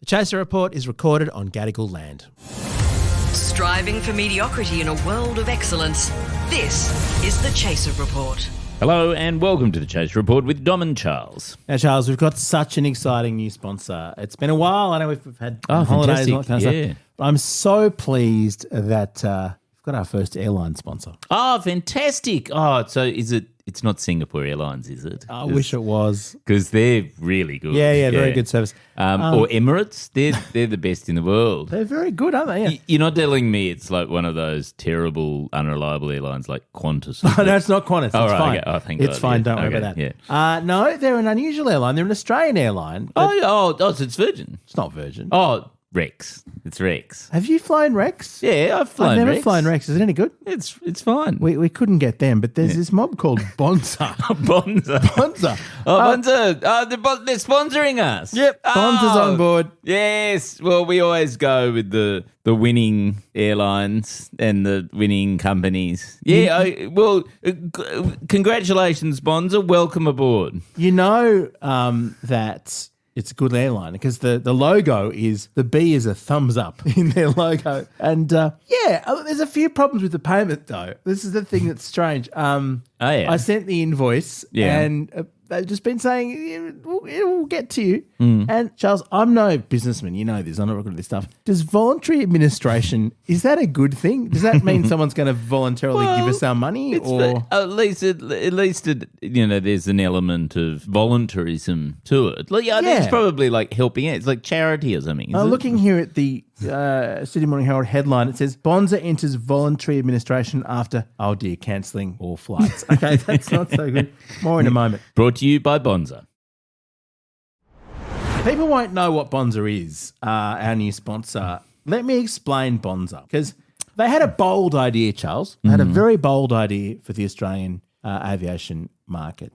The Chaser Report is recorded on Gadigal land. Striving for mediocrity in a world of excellence. This is the Chaser Report. Hello and welcome to the Chaser Report with Dom and Charles. Now, Charles, we've got such an exciting new sponsor. It's been a while. I know we've had holidays and all that kind of stuff. But I'm so pleased that we've got our first airline sponsor. Oh, fantastic. Oh, so it's not Singapore Airlines, is it? I wish it was. Because they're really good. Yeah, very good service. Or Emirates, they're the best in the world. They're very good, aren't they? Yeah. You're not telling me it's like one of those terrible, unreliable airlines like Qantas. Oh, no, it's not Qantas. It's fine. Okay. Oh, thank it's God. fine. Yeah. Don't worry about that. Yeah. No, they're an unusual airline. They're an Australian airline. Oh, so it's Virgin. It's not Virgin. Oh, Rex. It's Rex. Have you flown Rex? Yeah, I've flown I've never Rex. flown Rex. Is it any good? It's fine. We couldn't get them, but there's this mob called Bonza. Bonza. Bonza. Oh, Bonza. They're sponsoring us. Yep. Bonza's on board. Yes. Well, we always go with the winning airlines and the winning companies. Yeah. Congratulations, Bonza. Welcome aboard. You know that it's a good airline because the logo is, the B is a thumbs up in their logo. And there's a few problems with the payment though. This is the thing that's strange. I sent the invoice and they've just been saying it will get to you. And Charles, I'm no businessman. You know this. I'm not good at this stuff. Does voluntary administration, is that a good thing? Does that mean someone's going to voluntarily give us our money? Or at least there's an element of voluntarism to it. Like, I think it's probably like helping out. It's like charity or something. Looking here at the Sydney Morning Herald headline, it says Bonza enters voluntary administration after, cancelling all flights. Okay, that's not so good. More in a moment. Brought to you by Bonza. People won't know what Bonza is, our new sponsor. Let me explain Bonza, because they had a bold idea, Charles. They had a very bold idea for the Australian aviation market.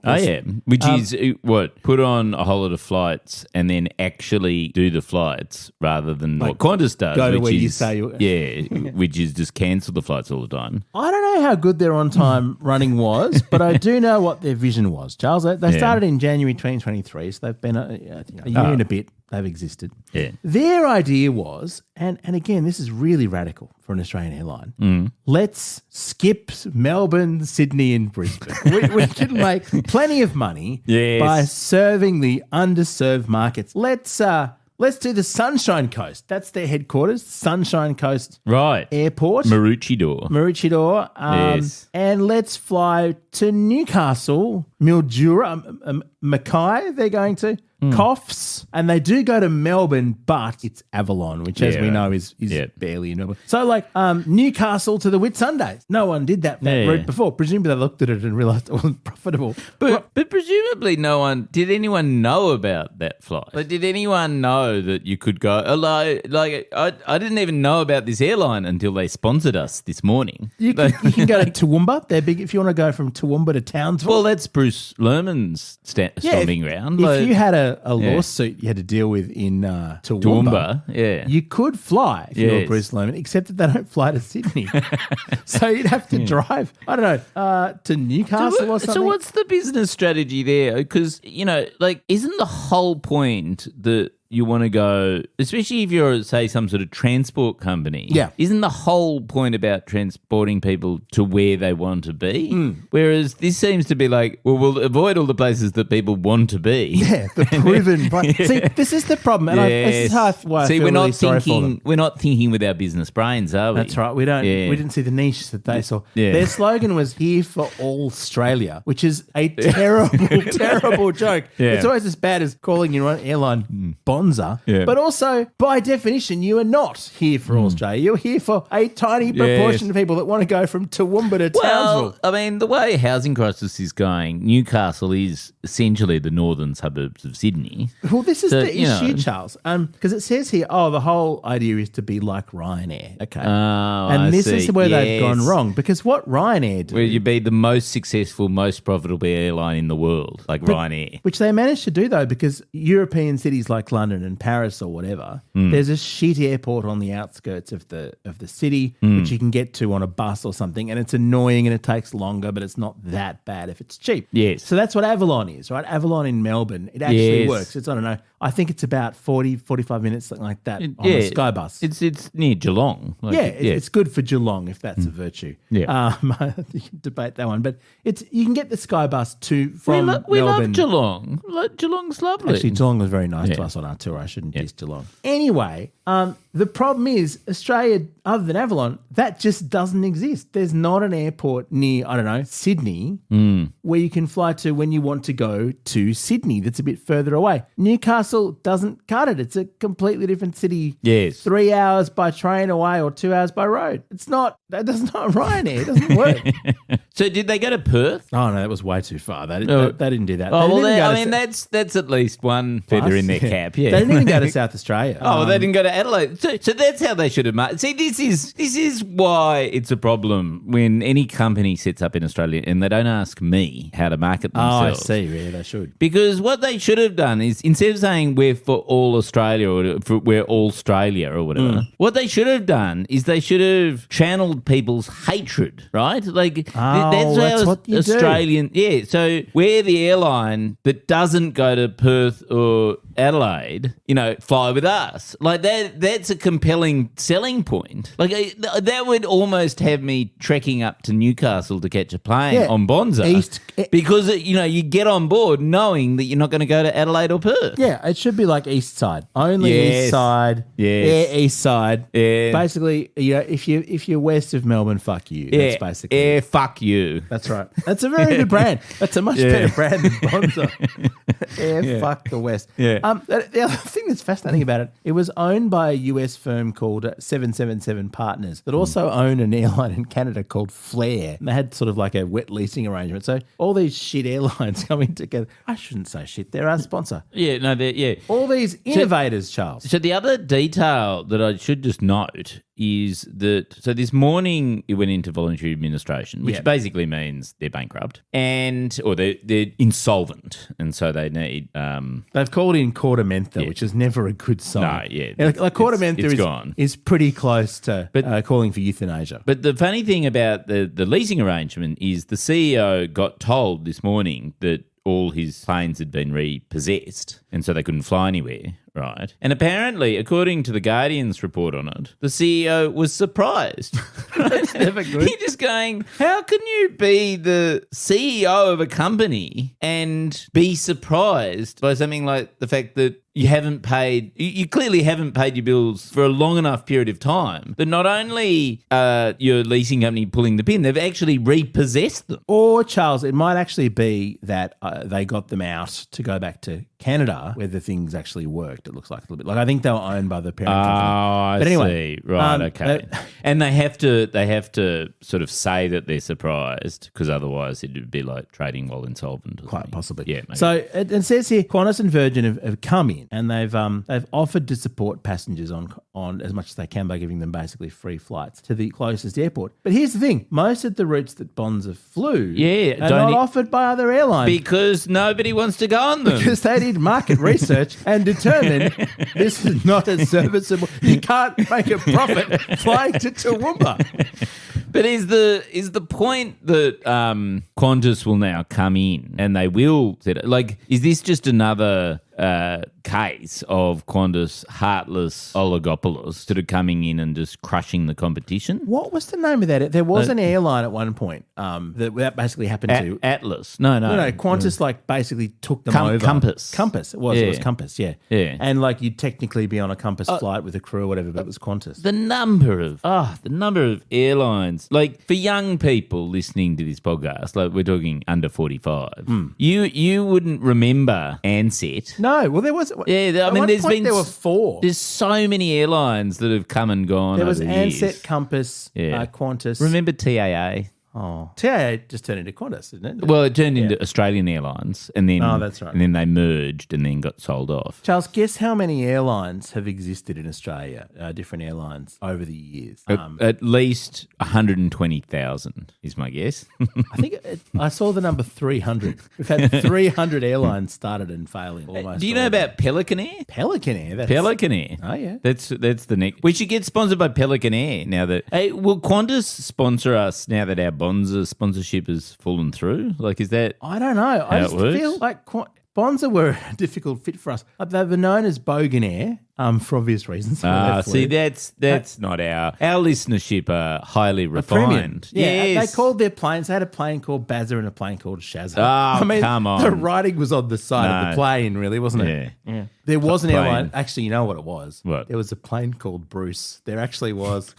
Which is what? Put on a whole lot of flights and then actually do the flights rather than what Qantas does. Go to where you say you... which is just cancel the flights all the time. I don't know how good their on-time running was, but I do know what their vision was, Charles. They started in January 2023, so they've been a year and a bit. They've existed. Yeah. Their idea was, and again, this is really radical for an Australian airline, let's skip Melbourne, Sydney and Brisbane. we can make plenty of money by serving the underserved markets. Let's do the Sunshine Coast. That's their headquarters, Sunshine Coast Airport. Maroochydore. Yes. And let's fly to Newcastle, Mildura, Mackay they're going to, Coffs, and they do go to Melbourne, but it's Avalon, which as we know is barely in Melbourne. So like Newcastle to the Whitsundays. No one did that route before. Presumably they looked at it and realised it wasn't profitable. But presumably did anyone know about that flight? Like, did anyone know that you could go, I didn't even know about this airline until they sponsored us this morning. You can go to Toowoomba. They're big if you want to go from Toowoomba to Townsville. Well, that's Bruce Lerman's stomping ground. If you had a lawsuit you had to deal with in Toowoomba, you could fly if you were Bruce Lerman, except that they don't fly to Sydney. So you'd have to drive, I don't know, to Newcastle or something. So what's the business strategy there? Because, isn't the whole point that you want to go, especially if you're, say, some sort of transport company. Yeah. Isn't the whole point about transporting people to where they want to be? Whereas this seems to be like, well, we'll avoid all the places that people want to be. Yeah, the proven. See, this is the problem. And this is why I feel really sorry for them. We're not thinking with our business brains, are we? That's right. We don't. We didn't see the niche that they saw. Yeah. Their slogan was "Here for all Australia," which is a terrible, terrible joke. Yeah. It's always as bad as calling your own airline Bonza. Yeah. But also, by definition, you are not here for all Australia. You're here for a tiny proportion of people that want to go from Toowoomba to Townsville. I mean, the way housing crisis is going, Newcastle is essentially the northern suburbs of Sydney. Well, this is the issue, Charles, because it says here, the whole idea is to be like Ryanair. Okay. And this is where they've gone wrong, because what Ryanair do... Where you be the most successful, most profitable airline in the world, like Ryanair. Which they managed to do, though, because European cities like London and Paris or whatever, there's a shit airport on the outskirts of the city, which you can get to on a bus or something, and it's annoying and it takes longer, but it's not that bad if it's cheap. Yes. So that's what Avalon is, right? Avalon in Melbourne, it actually works. It's, I don't know, I think it's about 40, 45 minutes, something like that, on yeah, the Sky Bus. It's near Geelong. Like, It's good for Geelong if that's a virtue. Yeah. You can debate that one, but you can get the Sky Bus from we love Melbourne. Geelong. Geelong's lovely. Actually, Geelong was very nice to us on our tour. I shouldn't diss Geelong. Anyway, the problem is Australia, other than Avalon, that just doesn't exist. There's not an airport near, I don't know, Sydney where you can fly to when you want to go to Sydney that's a bit further away. Newcastle doesn't cut it. It's a completely different city. Yes. 3 hours by train away or 2 hours by road. It's not, that's not Ryanair. It doesn't work. So did they go to Perth? Oh, no, that was way too far. They didn't do that. Oh, well, didn't go to that's at least one feather in their cap. Yeah. They didn't even go to South Australia. Oh, they didn't go to Adelaide. So that's how they should have made. See, this is why it's a problem when any company sets up in Australia and they don't ask me how to market themselves. Oh, I see. Yeah, they should. Because what they should have done is, instead of saying we're for all Australia or we're all Australia or whatever, what they should have done is they should have channeled people's hatred, right? Like that's what you Australian. Yeah, so we're the airline that doesn't go to Perth or Adelaide, fly with us. Like that's a compelling selling point. Like that would almost have me trekking up to Newcastle to catch a plane on Bonza. Because you get on board knowing that you're not going to go to Adelaide or Perth. Yeah, it should be like East Side. Only East Side. Yes. East Side. Yeah. Basically, if you're west of Melbourne, fuck you. That's basically fuck you. That's right. That's a very good brand. That's a much better brand than Bonza. Fuck the West. Yeah. The other thing that's fascinating about it, it was owned by a US firm called 777 Partners that also own an airline in Canada called Flair. And they had sort of like a wet leasing arrangement. So all these shit airlines coming together. I shouldn't say shit. They're our sponsor. Yeah, no, All these innovators, Charles. So the other detail that I should just note is that, so this morning it went into voluntary administration, which basically means they're bankrupt or they're insolvent, and so they need... They've called in Cortamenta, which is never a good sign. No, yeah. Like Cortamenta is pretty close to calling for euthanasia. But the funny thing about the leasing arrangement is the CEO got told this morning that all his planes had been repossessed, and so they couldn't fly anywhere, right? And apparently, according to the Guardian's report on it, the CEO was surprised. That's never good. He's just going, how can you be the CEO of a company and be surprised by something like the fact that you haven't paid, you clearly haven't paid your bills for a long enough period of time that not only your leasing company pulling the pin, they've actually repossessed them. Or, Charles, it might actually be that they got them out to go back to Canada where the things actually worked, it looks like a little bit. Like I think they were owned by the parent company. Oh, But anyway, see. Right, okay. And they have to sort of say that they're surprised, because otherwise it would be like trading while insolvent. Quite possibly. Yeah, maybe. So it says here, Qantas and Virgin have come in and they've offered to support passengers on as much as they can by giving them basically free flights to the closest airport. But here's the thing, most of the routes that Bonza flew are not offered by other airlines. Because nobody wants to go on them. Because they did market research and determined this is not a serviceable. You can't make a profit flying to Toowoomba. But is the point that Qantas will now come in and they will is this just another case of Qantas heartless oligopolists that are coming in and just crushing the competition? What was the name of that? There was an airline at one point that basically happened to Atlas. No. Qantas basically took them over. Compass. It was Compass. Yeah. And you'd technically be on a Compass flight with a crew or whatever, but it was Qantas. The number of airlines, like for young people listening to this podcast, like we're talking under 45, you wouldn't remember Ansett. No, well there was. Yeah, I mean, there were four. There's so many airlines that have come and gone. There was over Ansett, years. Compass, Qantas. Remember TAA? Oh, TAA just turned into Qantas, didn't it? Well, it turned into Australian Airlines, and then that's right. And then they merged, and then got sold off. Charles, guess how many airlines have existed in Australia? Different airlines over the years. At least 120,000 is my guess. I think I saw the number 300. We've had 300 airlines started and failing. Almost. Do you know about Pelican Air? Pelican Air. Pelican Air. Oh yeah, that's the next. We should get sponsored by Pelican Air now that. Hey, will Qantas sponsor us now that our Bonza sponsorship has fallen through? Like, is that? I don't know. I just it works? feel like Bonza were a difficult fit for us. They were known as Bogan Air for obvious reasons. See, that's not our listenership are highly Premium. refined. Yeah, Yes. they called their planes. They had a plane called Bazza and a plane called Shazza. Oh, come on. The writing was on the side of No. the plane, really, wasn't it? Yeah. There was an plane. airline. Actually, you know what it was? What? There was a plane called Bruce. There actually was.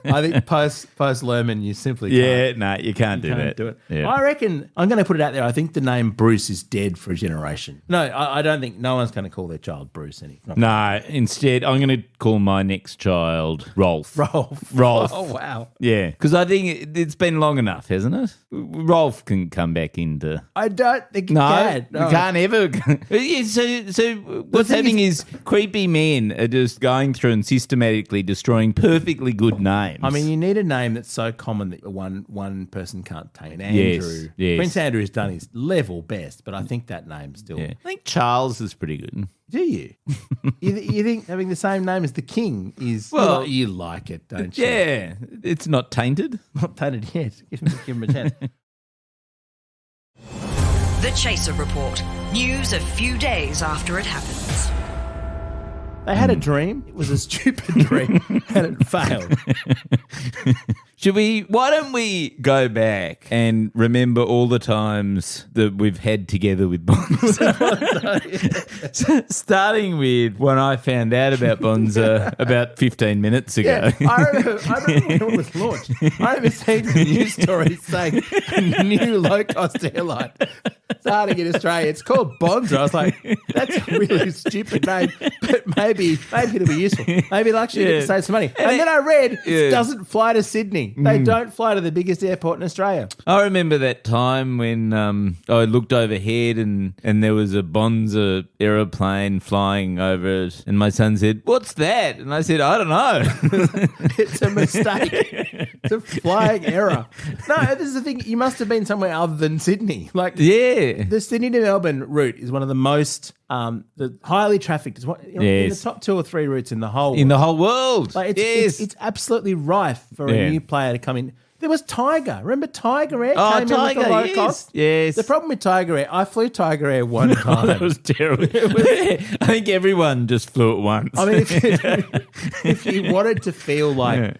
I think post Lerman, you simply Yeah, no, you can't do can't that. do it. Yeah. I reckon, I'm going to put it out there, I think the name Bruce is dead for a generation. No, I don't think no one's going to call their child Bruce anymore. No, instead, I'm going to call my next child Rolf. Rolf. Oh, wow. Yeah, because I think it's been long enough, hasn't it? Rolf can come back into... I don't think No, you can. you can't ever. Yeah, so what's thing happening is creepy men are just going through and systematically destroying perfectly good names. I mean, you need a name that's so common that one person can't take it. Andrew. Yes. Prince Andrew's done his level best, but I think that name still... yeah. I think Charles is pretty good. Do you? you think having the same name as the king is... Well, you like it, don't you? Yeah, it's not tainted. Not tainted yet. Give him a chance. The Chaser Report. News a few days after it happens. They had a dream. It was a stupid dream and it failed. Why don't we go back and remember all the times that we've had together with Bonza? Starting with when I found out about Bonza about 15 minutes ago. Yeah, I remember when it was launched. I remember seeing the news stories saying a new low-cost airline starting in Australia. It's called Bonza. I was like, that's a really stupid name, but maybe it'll be useful. Maybe it'll actually get to save some money. And then I read it doesn't fly to Sydney. They don't fly to the biggest airport in Australia. I remember that time when I looked overhead and there was a Bonza aeroplane flying over it, and my son said, "What's that?" And I said, "I don't know." It's a mistake. It's a flying error. No, this is the thing. You must have been somewhere other than Sydney. Like, Yeah. the Sydney to Melbourne route is one of the most the highly trafficked. It's one, in the Yes. top 2 or 3 routes in the whole In world. the whole world. Like it's absolutely rife for Yeah. a new player to come in. There was Tiger. Remember Tiger Air? Oh, came in with Tiger, the low yes. cost? Yes. The problem with Tiger Air, I flew Tiger Air one time. That was terrible. I think everyone just flew it once. I mean, if you wanted to feel like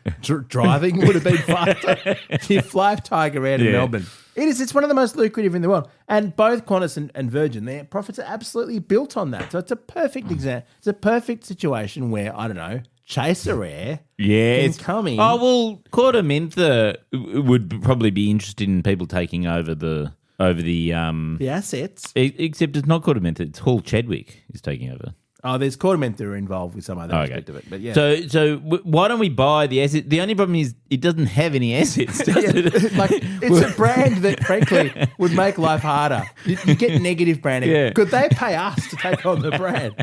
driving would have been faster, you fly Tiger Air to Yeah. Melbourne. It's one of the most lucrative in the world. And both Qantas and Virgin, their profits are absolutely built on that. So it's a perfect example. It's a perfect situation where, I don't know, Chaser Air can come in. Oh, well, Cordamentha would probably be interested in people taking over the the assets. except it's not Cordamentha, it's Hall Chadwick is taking over. Oh, there's Cordamentha are involved with some other aspect of it. But yeah. So why don't we buy the asset? The only problem is it doesn't have any assets, does it? Like, it's a brand that, frankly, would make life harder. You get negative branding. Yeah. Could they pay us to take on the brand?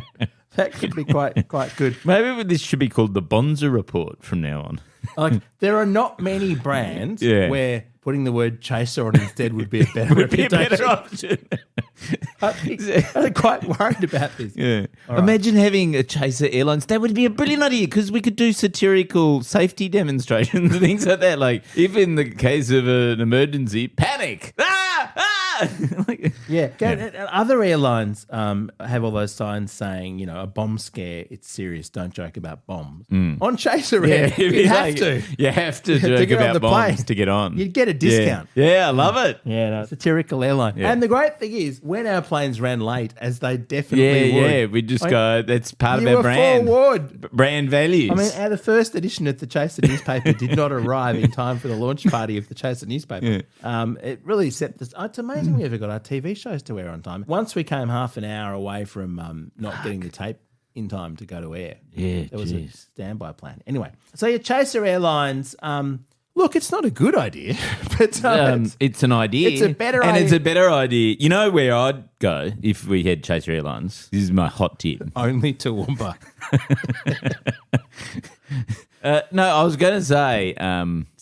That could be quite good. Maybe this should be called the Bonza Report from now on. Like, there are not many brands Yeah. where putting the word chaser on instead would be a better Would be a reputation. better option. I'm quite worried about this. Yeah. Imagine having a Chaser Airlines. That would be a brilliant idea because we could do satirical safety demonstrations and things like that. Like, if in the case of an emergency, panic. Ah! Ah! Yeah. And other airlines have all those signs saying, you know, a bomb scare, it's serious, don't joke about bombs. On Chaser Air, you have to. You have to To joke get on about the bombs plane. to get on. You'd get a discount. Yeah, I love it. Yeah, no, satirical airline. Yeah. And the great thing is, when our planes ran late, as they definitely would. Yeah. We just go, that's part You of our were brand. forward. Brand values. I mean, the first edition of the Chaser newspaper did not arrive in time for the launch party of the Chaser newspaper. It really set this. It's amazing we ever got our TV shows to air on time. Once we came half an hour away from not getting the tape in time to go to air. Yeah, there was a geez. standby plan. Anyway, so your Chaser Airlines. Look, it's not a good idea, but it's an idea. It's a better and idea. it's a better idea. You know where I'd go if we had Chaser Airlines? This is my hot tip. only Toowoomba. No, I was going to say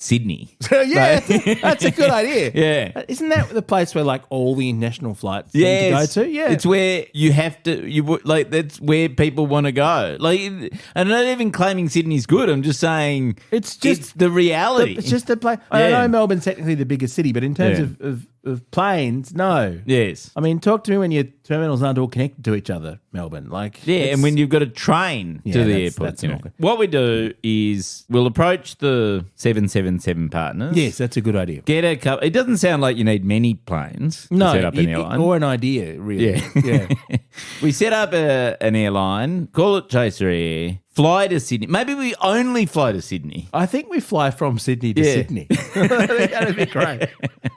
Sydney. Yeah, that's a good idea. Yeah. Isn't that the place where like all the international flights seem to go to? Yeah. It's where you have to, like, that's where people want to go. Like, and I'm not even claiming Sydney's good. I'm just saying It's just the reality. It's just a place. I know Melbourne's technically the biggest city, but in terms of planes, no. Yes. I mean, talk to me when your terminals aren't all connected to each other, Melbourne. Like, Yeah, and when you've got a train to the that's- airport. that's you know. awkward. What we do is we'll approach the 777 partners. yes, that's a good idea. Get a couple. It doesn't sound like you need many planes to set up an airline. or an idea, really. Yeah. We set up an airline, call it Chaser Air, fly to Sydney. Maybe we only fly to Sydney. I think we fly from Sydney to Sydney. I think that'd be great.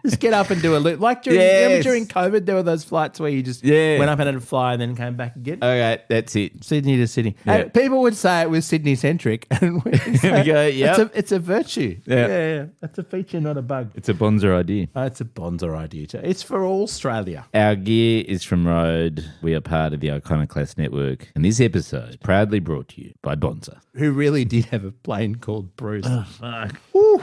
Just get up and do a loop. Like during COVID, there were those flights where you just went up and had to fly and then came back again. Okay, that's it. Sydney to Sydney. Yeah. And people would say it was Sydney-centric. And we go, yep. it's a virtue. Yeah. Yeah. That's a feature, not a bug. It's a Bonza idea. It's a Bonza idea too. It's for all Australia. Our gear is from Rode. We are part of the Iconoclast Network. And this episode is proudly brought to you by Bonza. Who really did have a plane called Bruce. Fuck. Woo.